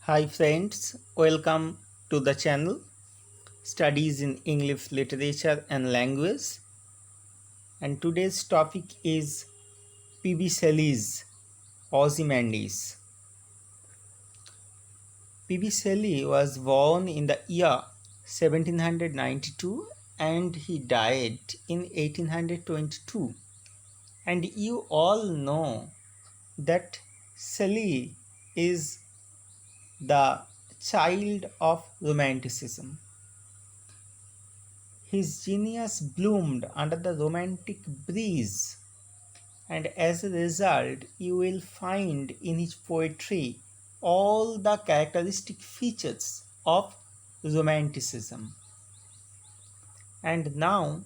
Hi friends, welcome to the channel Studies in English Literature and Language, and today's topic is P.B. Shelley's Ozymandias. P.B. Shelley was born in the year 1792 and he died in 1822. And you all know that Shelley is the child of Romanticism. His genius bloomed under the romantic breeze, and as a result, you will find in his poetry all the characteristic features of romanticism. And now,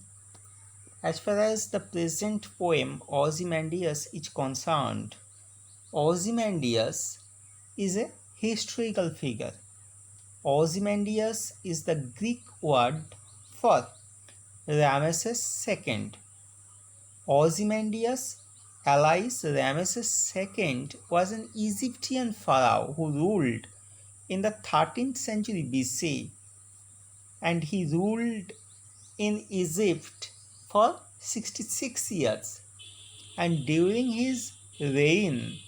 as far as the present poem Ozymandias is concerned, Ozymandias is a historical figure. Ozymandias is the Greek word for Ramesses II. Ozymandias, alias Ramesses II, was an Egyptian pharaoh who ruled in the 13th century BC, and he ruled in Egypt for 66 years. And during his reign,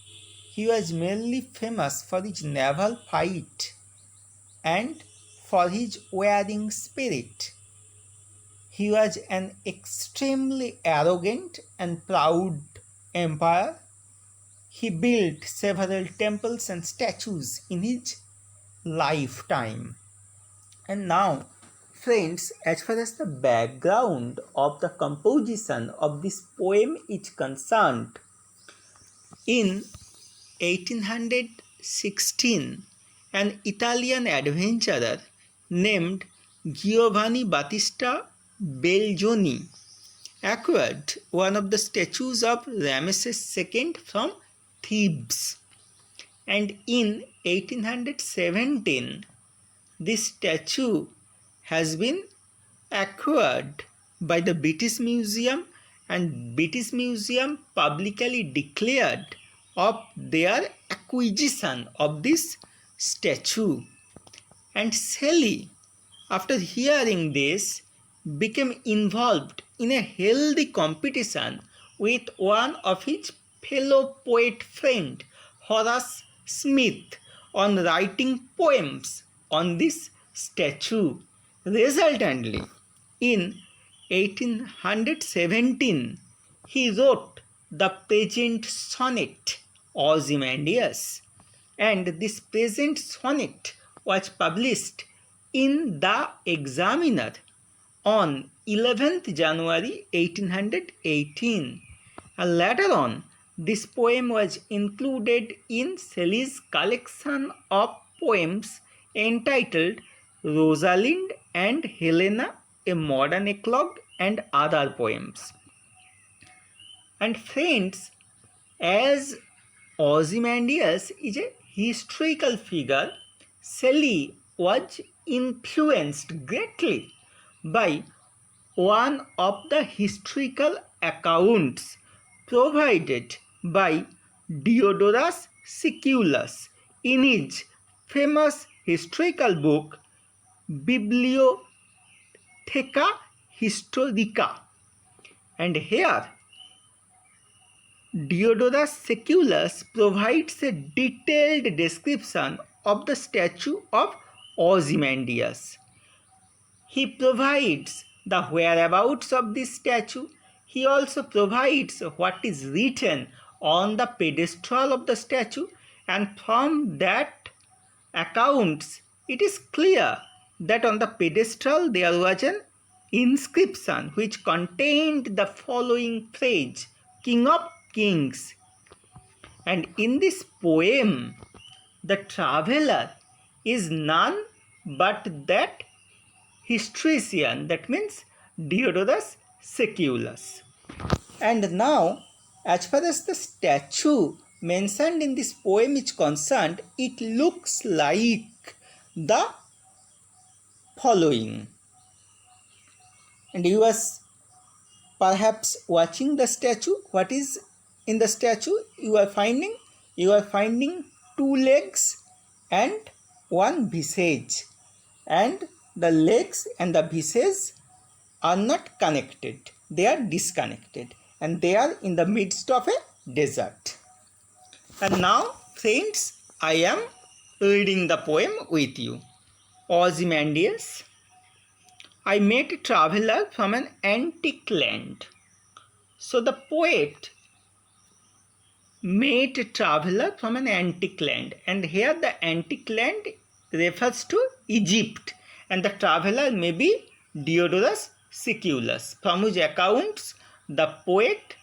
he was mainly famous for his naval fight and for his warring spirit. He was an extremely arrogant and proud emperor. He built several temples and statues in his lifetime. And now, friends, as far as the background of the composition of this poem is concerned, in 1816, an Italian adventurer named Giovanni Battista Belgioni acquired one of the statues of Ramesses II from Thebes, and in 1817 this statue has been acquired by the British Museum, and British Museum publicly declared of their acquisition of this statue. And Shelley, after hearing this, became involved in a healthy competition with one of his fellow poet friend Horace Smith on writing poems on this statue. Resultantly, in 1817, he wrote the present sonnet Ozymandias, and this present sonnet was published in the Examiner on 11th January 1818. And later on, this poem was included in Shelley's collection of poems entitled Rosalind and Helena, a Modern Eclogue, and other poems. And friends, as Ozymandias is a historical figure, Shelley was influenced greatly by one of the historical accounts provided by Diodorus Siculus in his famous historical book Bibliotheca Historica. And here Diodorus Siculus provides a detailed description of the statue of Ozymandias. He provides the whereabouts of this statue. He also provides what is written on the pedestal of the statue, and from that accounts it is clear that on the pedestal there was an inscription which contained the following phrase, King of Kings. And in this poem, the traveler is none but that historian, that means Diodorus Siculus. And now, as far as the statue mentioned in this poem is concerned, it looks like the following. And you are perhaps watching the statue. What is in the statue? You are finding two legs and one visage, and the legs and the visage are not connected. They are disconnected, and they are in the midst of a desert. And now, friends, I am reading the poem with you. Ozymandias. I met a traveler from an antique land. So the poet met a traveler from an antique land, and here the antique land refers to Egypt, and the traveler may be Diodorus Siculus, from whose accounts the poet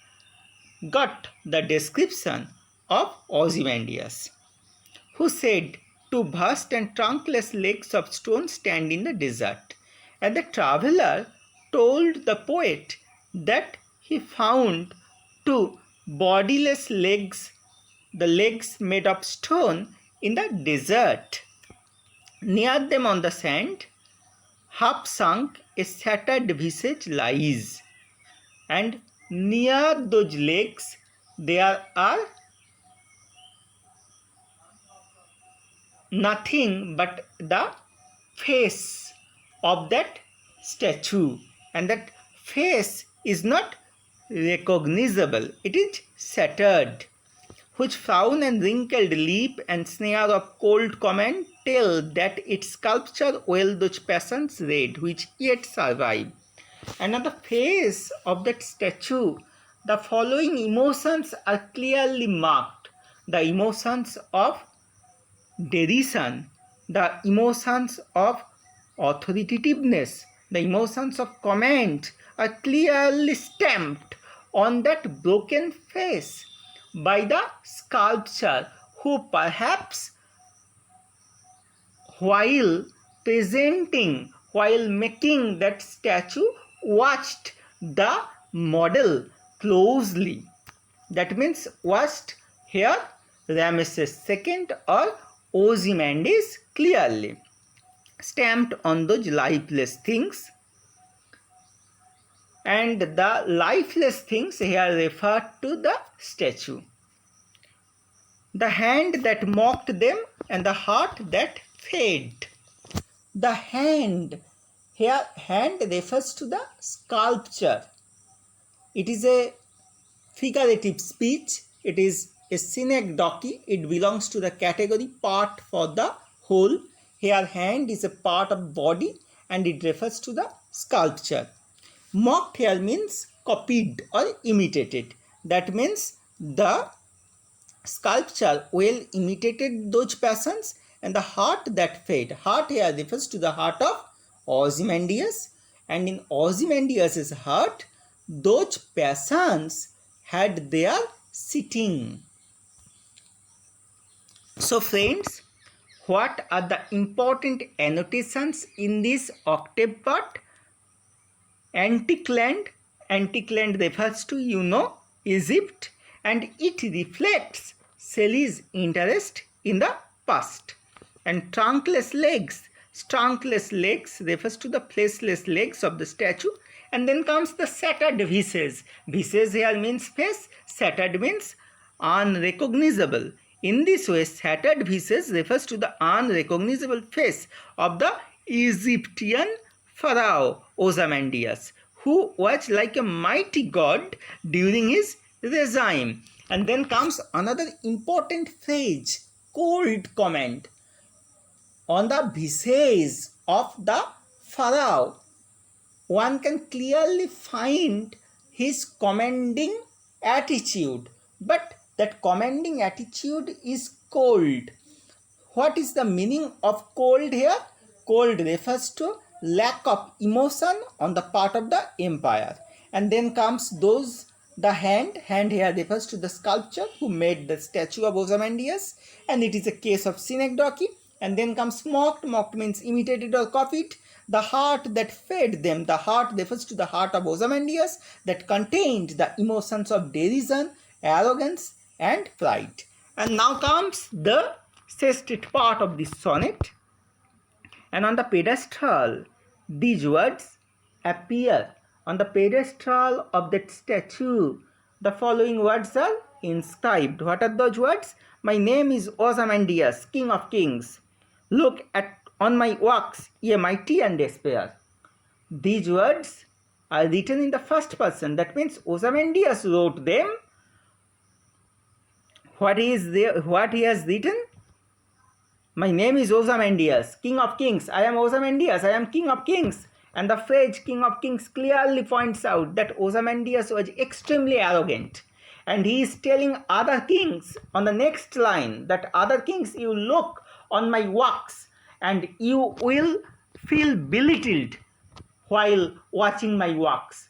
got the description of Ozymandias, who said, "Two vast and trunkless lakes of stone stand in the desert." And the traveler told the poet that he found two bodiless legs, the legs made of stone, in the desert. Near them on the sand, half sunk, a shattered visage lies, and near those legs there are nothing but the face of that statue, and that face is not recognizable, it is shattered, whose frown and wrinkled lip and sneer of cold comment tell that its sculpture well those passions read which yet survive. And on the face of that statue, the following emotions are clearly marked: the emotions of derision, the emotions of authoritativeness, the emotions of comment are clearly stamped on that broken face by the sculptor, who perhaps while making that statue, watched the model closely. That means watched here Ramesses II or Ozymandias clearly, stamped on those lifeless things. And the lifeless things here refer to the statue. The hand that mocked them and the heart that fed. The hand, here hand refers to the sculpture. It is a figurative speech. It is a synecdoche. It belongs to the category part for the whole. Here hand is a part of body and it refers to the sculpture. Mocked here means copied or imitated. That means the sculpture well imitated those passions, and the heart that fed. Heart here refers to the heart of Ozymandias, and in Ozymandias' heart, those passions had their sitting. So friends, what are the important annotations in this octave part? Antique land. Antique land refers to, Egypt, and it reflects Shelley's interest in the past. And trunkless legs. Trunkless legs refers to the fleshless legs of the statue. And then comes the shattered visage. Visage here means face. Shattered means unrecognizable. In this way, shattered visage refers to the unrecognizable face of the Egyptian pharaoh Ozymandias, who was like a mighty god during his regime. And then comes another important phrase, cold comment. On the visage of the pharaoh, one can clearly find his commanding attitude, but that commanding attitude is cold. What is the meaning of cold here? Cold refers to lack of emotion on the part of the empire. And then comes the hand here refers to the sculptor who made the statue of Ozymandias, and it is a case of synecdoche. And then comes mocked means imitated or copied. The heart that fed them, the heart refers to the heart of Ozymandias that contained the emotions of derision, arrogance and pride. And now comes the sestet part of this sonnet. And on the pedestal, these words appear. On the pedestal of that statue, the following words are inscribed. What are those words? My name is Ozymandias, King of Kings. Look at on my works, ye mighty and despair. These words are written in the first person. That means Ozymandias wrote them. What he has written? My name is Ozymandias, King of Kings. I am Ozymandias, I am King of Kings. And the phrase King of Kings clearly points out that Ozymandias was extremely arrogant. And he is telling other kings on the next line that other kings, you look on my works and you will feel belittled while watching my works.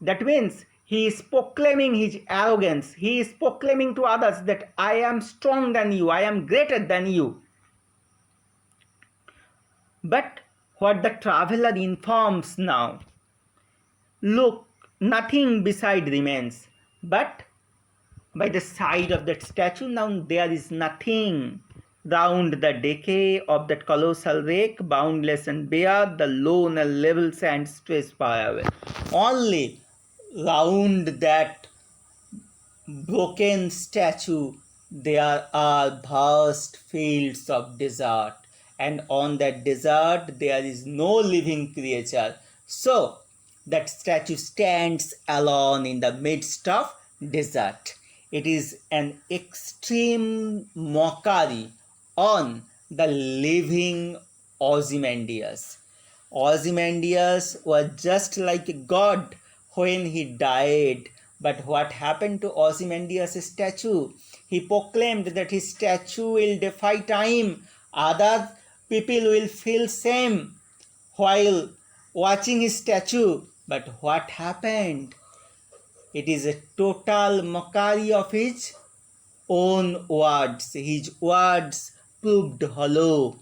That means he is proclaiming his arrogance. He is proclaiming to others that I am strong than you, I am greater than you. But what the traveler informs now, look, nothing beside remains, but by the side of that statue now there is nothing. Round the decay of that colossal wreck, boundless and bare, the lone and level sand stretched far away. Only round that broken statue there are vast fields of desert, and on that desert there is no living creature. So that statue stands alone in the midst of desert. It is an extreme mockery on the living Ozymandias. Ozymandias was just like a god when he died. But what happened to Ozymandias' statue? He proclaimed that his statue will defy time. Other people will feel same while watching his statue. But what happened? It is a total mockery of his own words. His words proved hollow.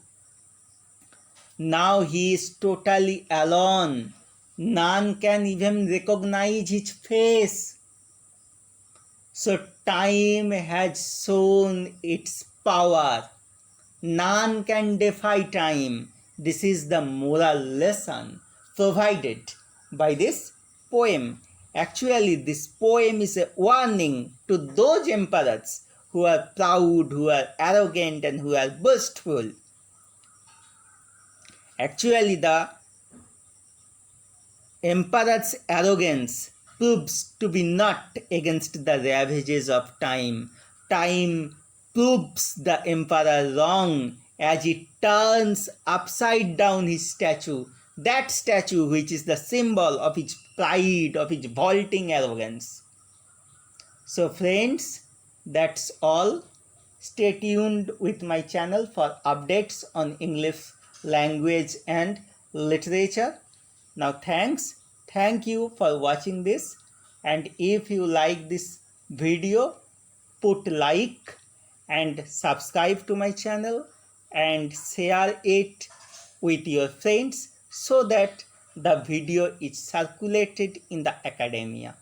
Now he is totally alone. None can even recognize his face. So time has shown its power. None can defy time. This is the moral lesson provided by this poem. Actually, this poem is a warning to those emperors who are proud, who are arrogant, and who are boastful. Actually, the emperor's arrogance proves to be not against the ravages of time. Time proves the emperor wrong as he turns upside down his statue, that statue which is the symbol of his pride, of his vaulting arrogance. So friends, that's all. Stay tuned with my channel for updates on English language and literature. Now thank you for watching this, and if you like this video, put like and subscribe to my channel and share it with your friends so that the video is circulated in the academia.